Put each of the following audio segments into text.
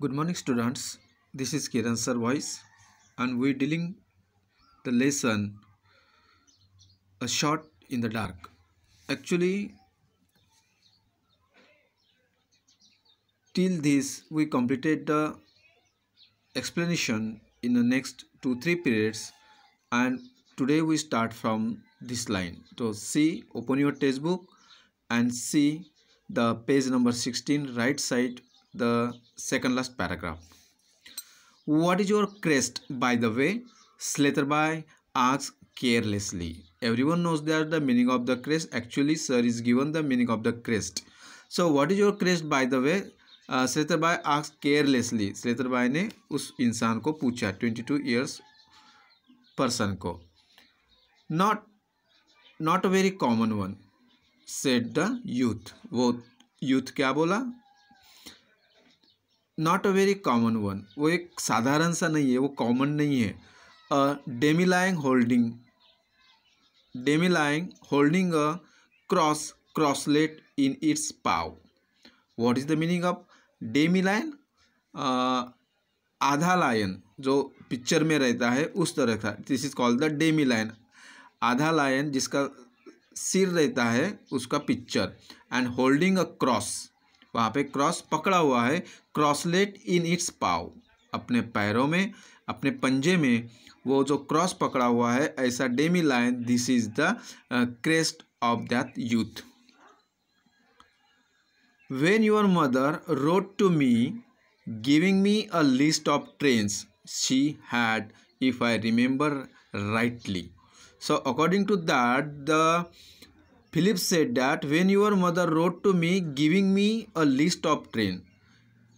Good morning, students. This is Kiran sir voice, and we're dealing the lesson a shot in the dark. Actually, till this we completed the explanation in the next 2-3 periods, and today we start from this line. So see, open your textbook and see the page number 16, right side, the second last paragraph. What is your crest, by the way? Slatterby asks carelessly. Everyone knows that the meaning of the crest. Actually, sir is given the meaning of the crest. So, what is your crest, by the way? Slatterby asks carelessly. Slatterby ने उस इंसान को पूछा 22 years person को. Not a very common one, said the youth. वो youth क्या बोला? Not a very common one, वो एक साधारण सा नहीं है, वो कॉमन नहीं है. Demilion holding a crosslet in its paw. What is the meaning of demilion? आधा लायन जो पिक्चर में रहता है उस तरह का. This is called the demilion. आधा लायन जिसका सिर रहता है उसका picture. And holding a cross, वहाँ पे क्रॉस पकड़ा हुआ है. क्रॉसलेट इन इट्स पाव, अपने पैरों में, अपने पंजे में वो जो क्रॉस पकड़ा हुआ है, ऐसा demi lion. This is the crest of that youth. When your mother wrote to me giving me a list of trains she had, if I remember rightly. So according to that the Philip said that when your mother wrote to me giving me a list of train,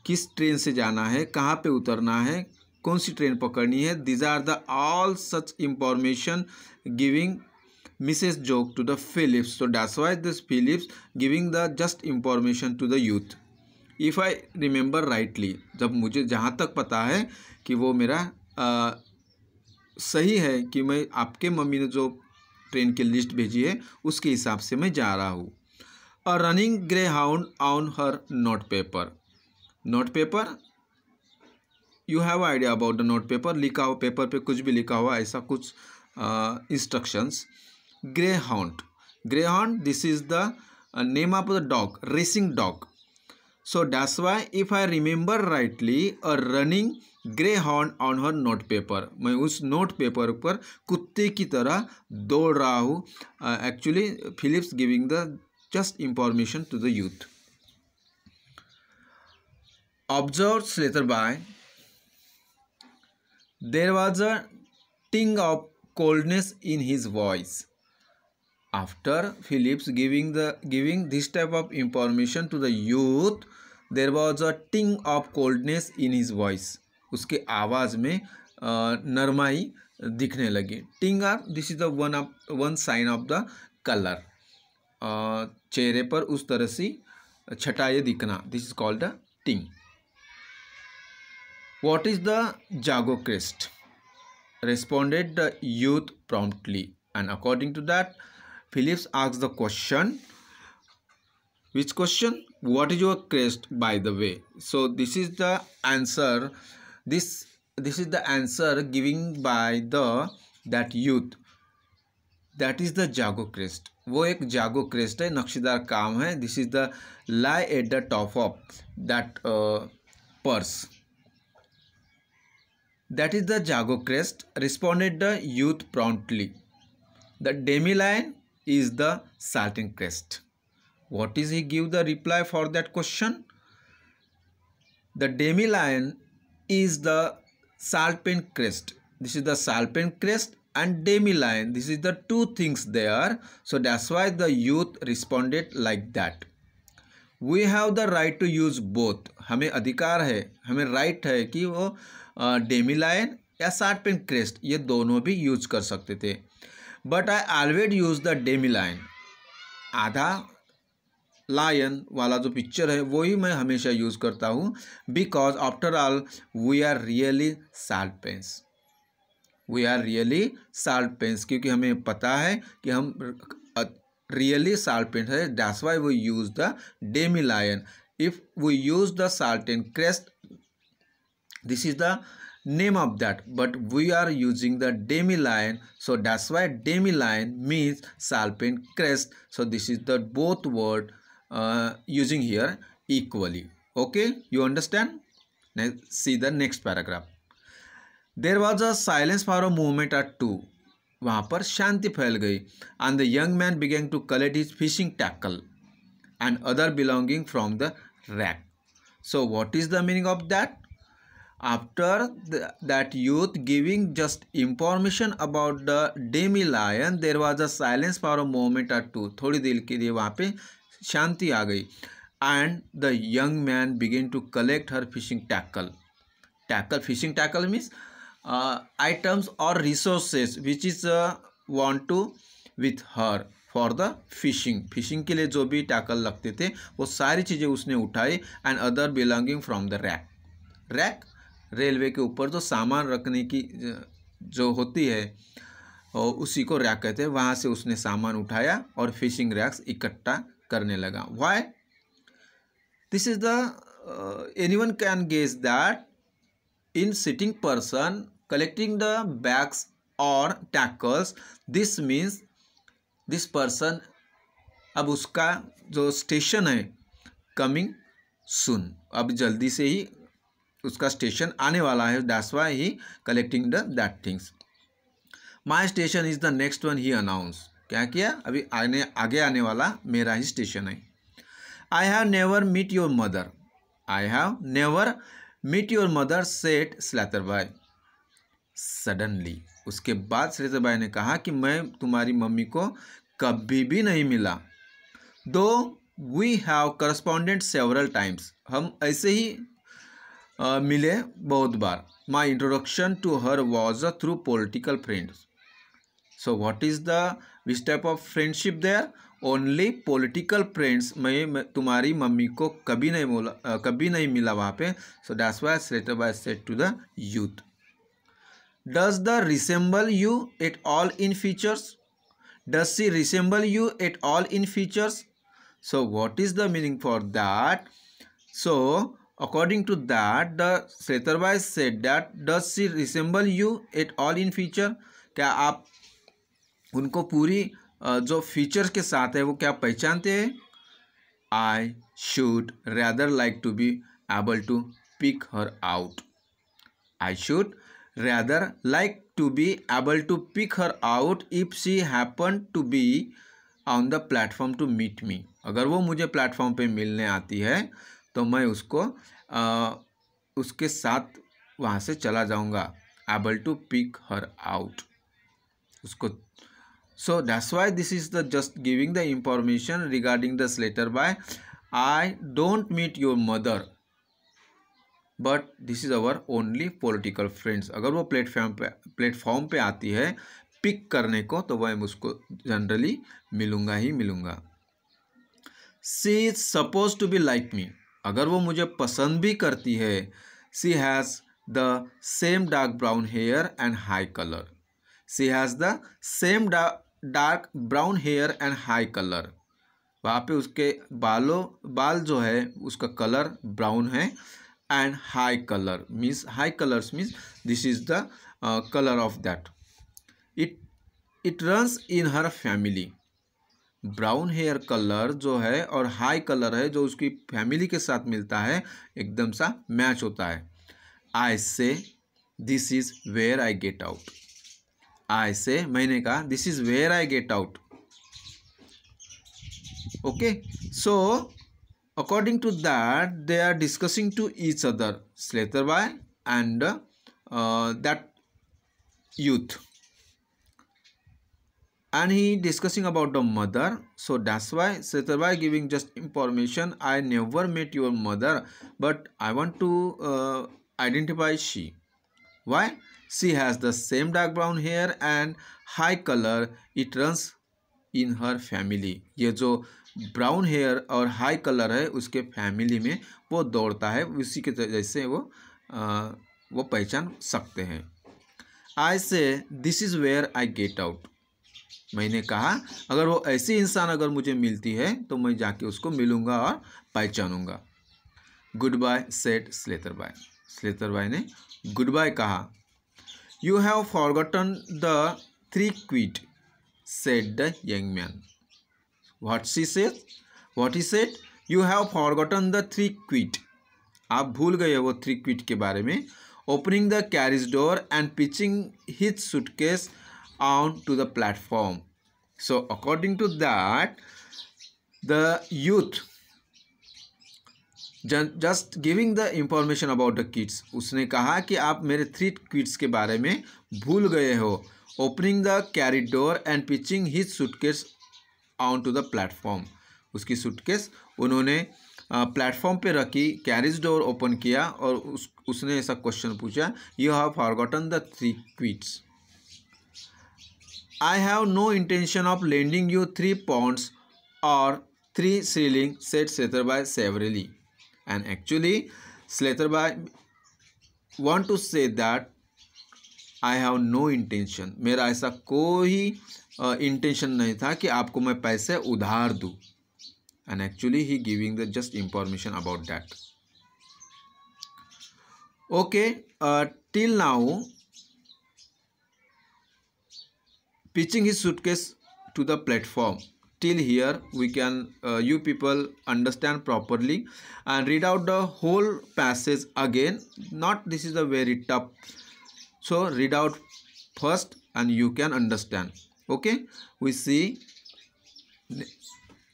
किस train से जाना है, कहाँ पे उतरना है, कौन सी train पकड़नी है, these are the all such information giving Mrs. Joke to the Phillips. So that's why this Phillips giving the just information to the youth. If I remember rightly, जब मुझे जहाँ तक पता है कि वो मेरा सही है कि मैं आपके मम्मी ने जो ट्रेन की लिस्ट भेजी है उसके हिसाब से मैं जा रहा हूँ. अ running grey hound on her note paper. Note paper, you have idea about the note paper. लिखा हुआ पेपर पे कुछ भी लिखा हुआ, ऐसा कुछ instructions. Grey hound, this is the name of the dog, racing dog. So that's why if I remember rightly a running grey horn on her note paper, मैं उस नोट पेपर पर कुत्ते की तरह दौड़ रहा हूँ. Actually Philip's giving the just information to the youth. Observe Slatterby, there was a tinge of coldness in his voice. After Philip's giving this type of information to the youth, there was a tinge of coldness in his voice. उसके आवाज़ में नरमाई दिखने लगी. Tinge are, this is the one sign of the colour. चेहरे पर उस तरह से छटाई दिखना, दिस इज कॉल्ड द टिंग. What is the Jago crest? Responded the youth promptly. And according to that Philips asked the question. Which question? What is your crest, by the way? So this is the answer. This is the answer given by that youth. That is the जागो crest. वो एक जागो crest है, नक्शीदार काम है. This is the lie at the top of that purse. That is the जागो crest. Responded the youth promptly. The demi-lion is the satin crest. What is he give the reply for that question? The demi-lion is the salt-pen crest. This is the salt-pen crest and demi-lion. This is the two things there. So that's why the youth responded like that. We have the right to use both. हमें अधिकार है, हमें right है कि वो demi-lion या salt-pen crest ये दोनों भी यूज कर सकते थे. But I always use the demi-lion. आधा लायन वाला जो पिक्चर है वही मैं हमेशा यूज़ करता हूँ. Because after all we are really salt pens. We are really salt pens, क्योंकि हमें पता है कि हम रियली साल्ट पेंस है. That's why we use the demi lion. If we use the salt and crest, this is the name of that, but we are using the demi-lion, so that's why demi-lion means serpent crest. So this is the both word using here equally. Okay, you understand? Now see the next paragraph. There was a silence for a moment or two. वहाँ पर शांति फैल गई. And the young man began to collect his fishing tackle and other belonging from the rack. So what is the meaning of that? After that youth giving just information about the demi-lion, there was a silence for a moment or two. थोड़ी देर के लिए वहाँ पे शांति आ गई. And the young man began to collect her fishing tackle. Fishing tackle means items or resources which is want to with her for the fishing के लिए जो भी टैकल लगते थे वो सारी चीज़ें उसने उठाई. And other belonging from the rack railway के ऊपर जो सामान रखने की जो होती है और उसी को रैक कहते हैं. वहाँ से उसने सामान उठाया और फिशिंग रैक्स इकट्ठा करने लगा. Why? This is the anyone can guess that in sitting person collecting the bags or tackles, this means this person अब उसका जो स्टेशन है कमिंग सुन, अब जल्दी से ही उसका स्टेशन आने वाला है. That's why he collecting the that things. My station is the next one he announce. क्या किया? अभी आगे आने वाला मेरा ही स्टेशन है. I have never meet your mother. I have never meet your mother said Slatterby. Suddenly उसके बाद स्लैथरबॉय ने कहा कि मैं तुम्हारी मम्मी को कभी भी नहीं मिला. Though we have corresponded several times. हम ऐसे ही मिले बहुत बार. My introduction to her was through political friends. So what is the which type of friendship there? Only political friends. मैं तुम्हारी मम्मी को कभी नहीं मिला वहाँ पे. So that's why Slatterby said to the youth. Does the resemble you at all in features? Does she resemble you at all in features? So what is the meaning for that? So according to that, the स्लैथरबॉय said that does she resemble you at all in feature? क्या आप उनको पूरी जो features के साथ है वो क्या पहचानते हैं? I should rather like to be able to pick her out. I should rather like to be able to pick her out if she happened to be on the platform to meet me. अगर वो मुझे platform पे मिलने आती है तो मैं उसको उसके साथ वहाँ से चला जाऊँगा. able to pick her out उसको. So that's why this is the just giving the information regarding the स्लैथरबॉय. I don't meet your mother but this is our only political friends. अगर वो प्लेटफॉर्म पे आती है पिक करने को तो वह उसको जनरली मिलूँगा ही मिलूँगा. She is suppose to be like me. अगर वो मुझे पसंद भी करती है. She has the same dark brown hair and high colour. She has the same dark brown hair and high colour. वहाँ पे उसके बाल जो है उसका कलर ब्राउन है. And high color means high colors means this is the color of that. It runs in her family. Brown hair colour जो है और हाई कलर है जो उसकी फैमिली के साथ मिलता है एकदम सा मैच होता है. I say this is where I get out. I say मैंने कहा this is where I get out. Okay, so according to that they are discussing to each other, Slatterby and that youth, and he discussing about the mother. So that's why स्लैथरबॉय giving just information. I never met your mother but I want to identify she. Why? She has the same dark brown hair and high color. It runs in her family. ये जो brown hair और high colour है उसके family में वो दौड़ता है. उसी के जैसे वो पहचान सकते हैं. I say this is where I get out. मैंने कहा अगर वो ऐसी इंसान अगर मुझे मिलती है तो मैं जाके उसको मिलूँगा और पहचानूँगा. Goodbye said Slatterby. Slatterby ने गुड बाय कहा। You have forgotten the 3 quid, said the young man. What he said? You have forgotten the 3 quid. आप भूल गए वो 3 quid के बारे में। Opening the carriage door and pitching his suitcase on to the platform. So according to that, the youth just giving the information about the kids. उसने कहा कि आप मेरे 3 kids के बारे में भूल गए हो। Opening the carriage door and pitching his suitcase onto the platform. उसकी suitcase उन्होंने प्लेटफॉर्म पे रखी, कैरिज डोर ओपन किया और उसने ऐसा क्वेश्चन पूछा, you have forgotten the 3 quid. I have no intention of lending you 3 pounds or 3 shillings, said Sletherby severely. And actually, Sletherby want to say that I have no intention. मेरा ऐसा कोई intention नहीं था कि आपको मैं पैसे उधार दूँ. And actually, he giving the just information about that. Okay, till now, pitching his suitcase to the platform. Till here we can you people understand properly and read out the whole passage again. Not this is a very tough, so read out first and you can understand. Okay, we see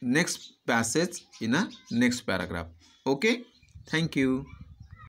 next passage in a next paragraph. Okay, thank you.